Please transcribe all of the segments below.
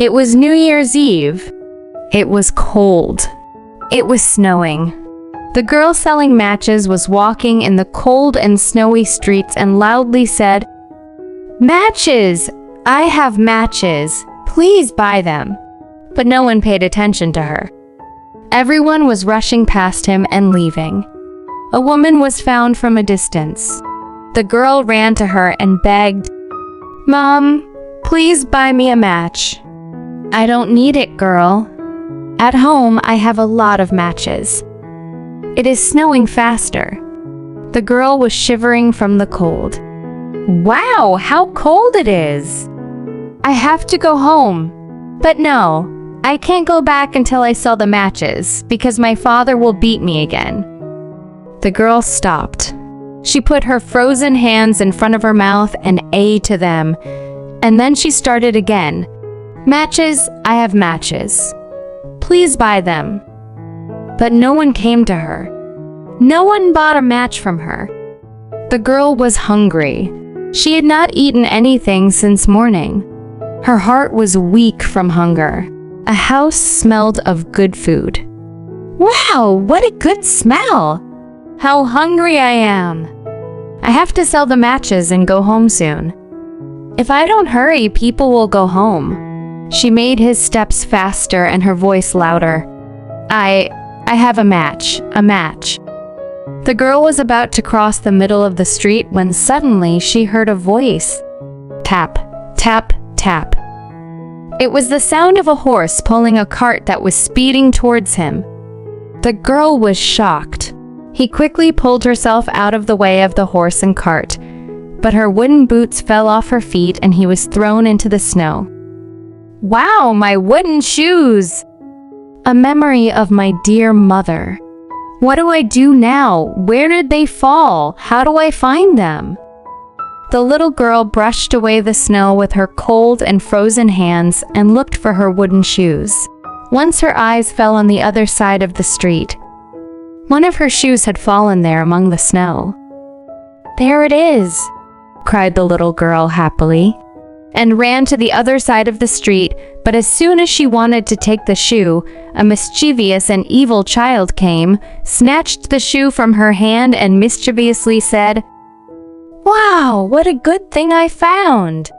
It was New Year's Eve. It was cold. It was snowing. The girl selling matches was walking in the cold and snowy streets and loudly said, "Matches! I have matches. Please buy them." But no one paid attention to her. Everyone was rushing past him and leaving. A woman was found from a distance. The girl ran to her and begged, "Mom, please buy me a match." "I don't need it, girl. At home, I have a lot of matches." It is snowing faster. The girl was shivering from the cold. "Wow, how cold it is! I have to go home. But no, I can't go back until I sell the matches, because my father will beat me again." The girl stopped. She put her frozen hands in front of her mouth and ate to them, and then she started again. "Matches, I have matches. Please buy them." But no one came to her. No one bought a match from her. The girl was hungry. She had not eaten anything since morning. Her heart was weak from hunger. A house smelled of good food. "Wow, what a good smell! How hungry I am! I have to sell the matches and go home soon. If I don't hurry, people will go home." She made his steps faster and her voice louder. I have a match. The girl was about to cross the middle of the street when suddenly she heard a voice. Tap, tap, tap. It was the sound of a horse pulling a cart that was speeding towards him. The girl was shocked. He quickly pulled herself out of the way of the horse and cart, but her wooden boots fell off her feet and he was thrown into the snow. "Wow, my wooden shoes! A memory of my dear mother. What do I do now? Where did they fall? How do I find them?" The little girl brushed away the snow with her cold and frozen hands and looked for her wooden shoes. Once her eyes fell on the other side of the street. One of her shoes had fallen there among the snow. "There it is!" cried the little girl happily, and ran to the other side of the street, but as soon as she wanted to take the shoe, a mischievous and evil child came, snatched the shoe from her hand and mischievously said, "Wow, what a good thing I found!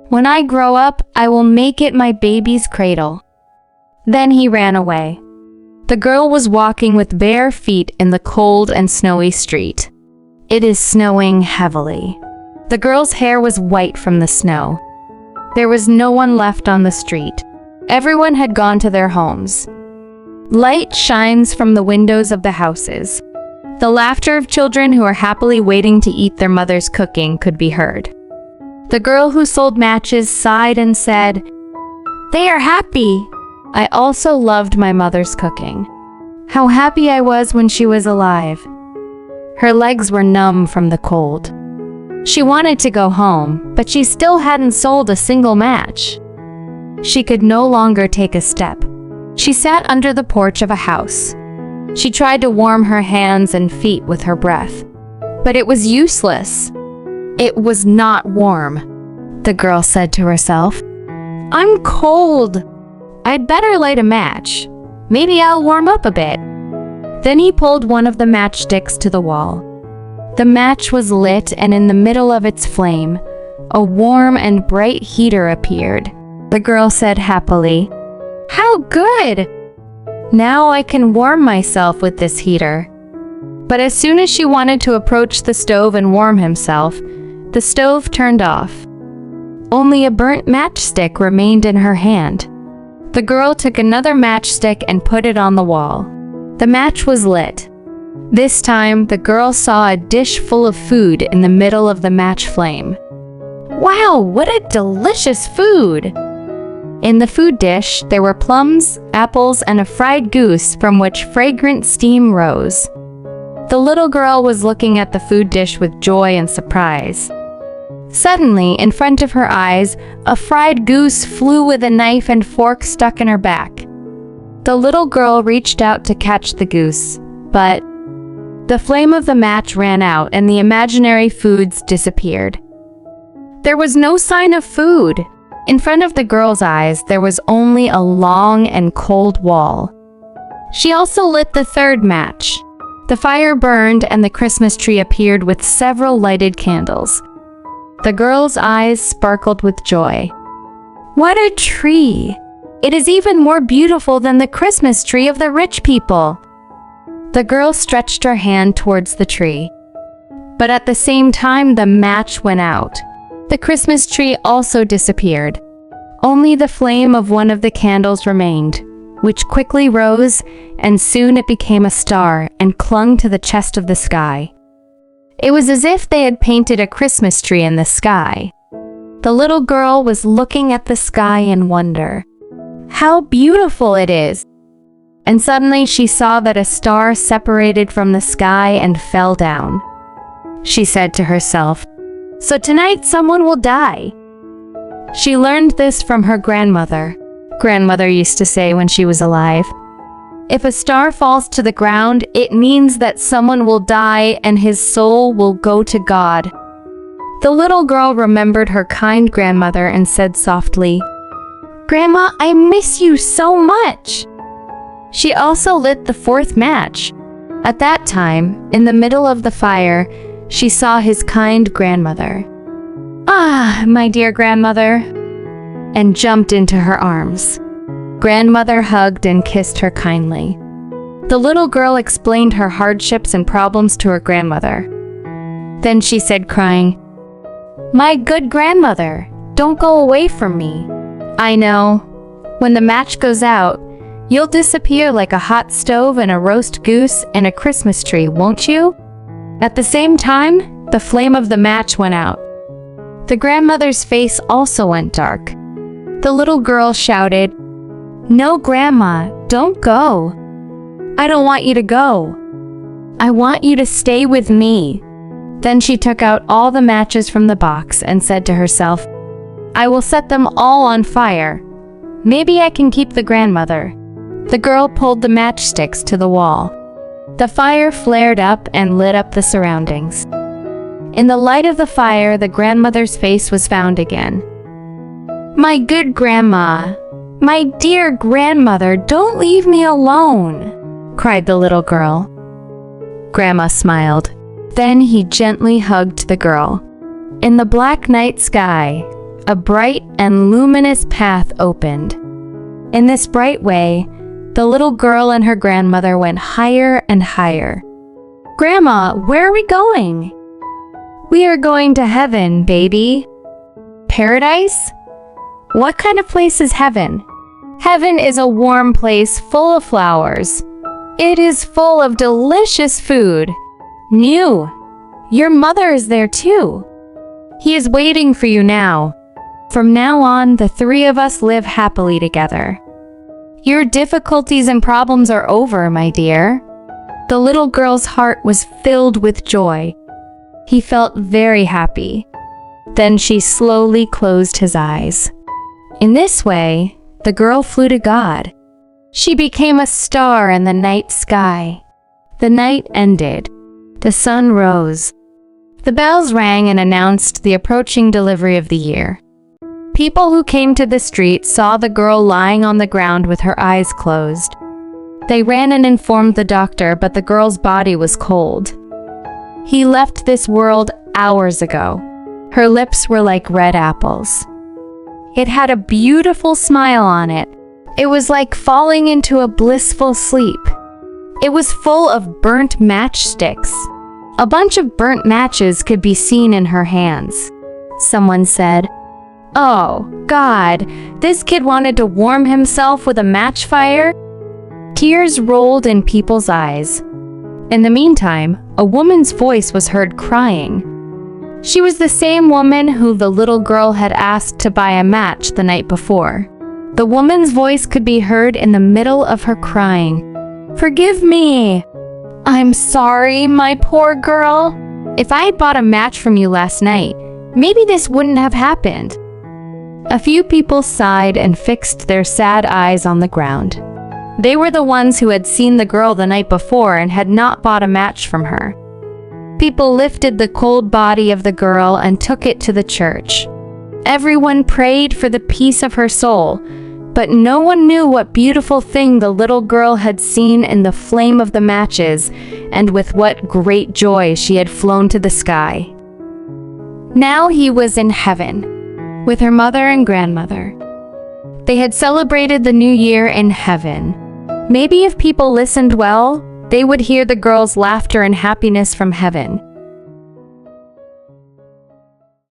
When I grow up, I will make it my baby's cradle." Then he ran away. The girl was walking with bare feet in the cold and snowy street. It is snowing heavily. The girl's hair was white from the snow. There was no one left on the street. Everyone had gone to their homes. Light shines from the windows of the houses. The laughter of children who are happily waiting to eat their mother's cooking could be heard. The girl who sold matches sighed and said, "They are happy. I also loved my mother's cooking. How happy I was when she was alive." Her legs were numb from the cold. She wanted to go home, but she still hadn't sold a single match. She could no longer take a step. She sat under the porch of a house. She tried to warm her hands and feet with her breath, but it was useless. It was not warm. The girl said to herself, "I'm cold. I'd better light a match. Maybe I'll warm up a bit." Then he pulled one of the matchsticks to the wall. The match was lit, and in the middle of its flame, a warm and bright heater appeared. The girl said happily, "How good! Now I can warm myself with this heater." But as soon as she wanted to approach the stove and warm himself, the stove turned off. Only a burnt matchstick remained in her hand. The girl took another matchstick and put it on the wall. The match was lit. This time, the girl saw a dish full of food in the middle of the match flame. Wow, what a delicious food! In the food dish, there were plums, apples, and a fried goose from which fragrant steam rose. The little girl was looking at the food dish with joy and surprise. Suddenly, in front of her eyes, a fried goose flew with a knife and fork stuck in her back. The little girl reached out to catch the goose, but the flame of the match ran out and the imaginary foods disappeared. There was no sign of food. In front of the girl's eyes, there was only a long and cold wall. She also lit the third match. The fire burned and the Christmas tree appeared with several lighted candles. The girl's eyes sparkled with joy. What a tree! It is even more beautiful than the Christmas tree of the rich people. The girl stretched her hand towards the tree. But at the same time, the match went out. The Christmas tree also disappeared. Only the flame of one of the candles remained, which quickly rose, and soon it became a star and clung to the chest of the sky. It was as if they had painted a Christmas tree in the sky. The little girl was looking at the sky in wonder. How beautiful it is! And suddenly she saw that a star separated from the sky and fell down. She said to herself, "So tonight someone will die." She learned this from her grandmother. Grandmother used to say when she was alive, "If a star falls to the ground, it means that someone will die and his soul will go to God." The little girl remembered her kind grandmother and said softly, "Grandma, I miss you so much." She also lit the fourth match. At that time, in the middle of the fire, she saw his kind grandmother. "Ah, my dear grandmother," and jumped into her arms. Grandmother hugged and kissed her kindly. The little girl explained her hardships and problems to her grandmother. Then she said, crying, "My good grandmother, don't go away from me. I know, when the match goes out, you'll disappear like a hot stove and a roast goose and a Christmas tree, won't you?" At the same time, the flame of the match went out. The grandmother's face also went dark. The little girl shouted, "No, Grandma, don't go. I don't want you to go. I want you to stay with me." Then she took out all the matches from the box and said to herself, "I will set them all on fire. Maybe I can keep the grandmother." The girl pulled the matchsticks to the wall. The fire flared up and lit up the surroundings. In the light of the fire, the grandmother's face was found again. "My good grandma, my dear grandmother, don't leave me alone," cried the little girl. Grandma smiled. Then he gently hugged the girl. In the black night sky, a bright and luminous path opened. In this bright way, the little girl and her grandmother went higher and higher. "Grandma, where are we going?" "We are going to heaven, baby." "Paradise? What kind of place is heaven?" "Heaven is a warm place full of flowers. It is full of delicious food. New. Your mother is there too. He is waiting for you now. From now on, the three of us live happily together. Your difficulties and problems are over, my dear." The little girl's heart was filled with joy. He felt very happy. Then she slowly closed his eyes. In this way, the girl flew to God. She became a star in the night sky. The night ended. The sun rose. The bells rang and announced the approaching delivery of the year. People who came to the street saw the girl lying on the ground with her eyes closed. They ran and informed the doctor, but the girl's body was cold. He left this world hours ago. Her lips were like red apples. It had a beautiful smile on it. It was like falling into a blissful sleep. It was full of burnt matchsticks. A bunch of burnt matches could be seen in her hands. Someone said, "Oh, God, this kid wanted to warm himself with a match fire?" Tears rolled in people's eyes. In the meantime, a woman's voice was heard crying. She was the same woman who the little girl had asked to buy a match the night before. The woman's voice could be heard in the middle of her crying. "Forgive me. I'm sorry, my poor girl. If I had bought a match from you last night, maybe this wouldn't have happened." A few people sighed and fixed their sad eyes on the ground. They were the ones who had seen the girl the night before and had not bought a match from her. People lifted the cold body of the girl and took it to the church. Everyone prayed for the peace of her soul, but no one knew what beautiful thing the little girl had seen in the flame of the matches, and with what great joy she had flown to the sky. Now he was in heaven, with her mother and grandmother. They had celebrated the new year in heaven. Maybe if people listened well, they would hear the girl's laughter and happiness from heaven.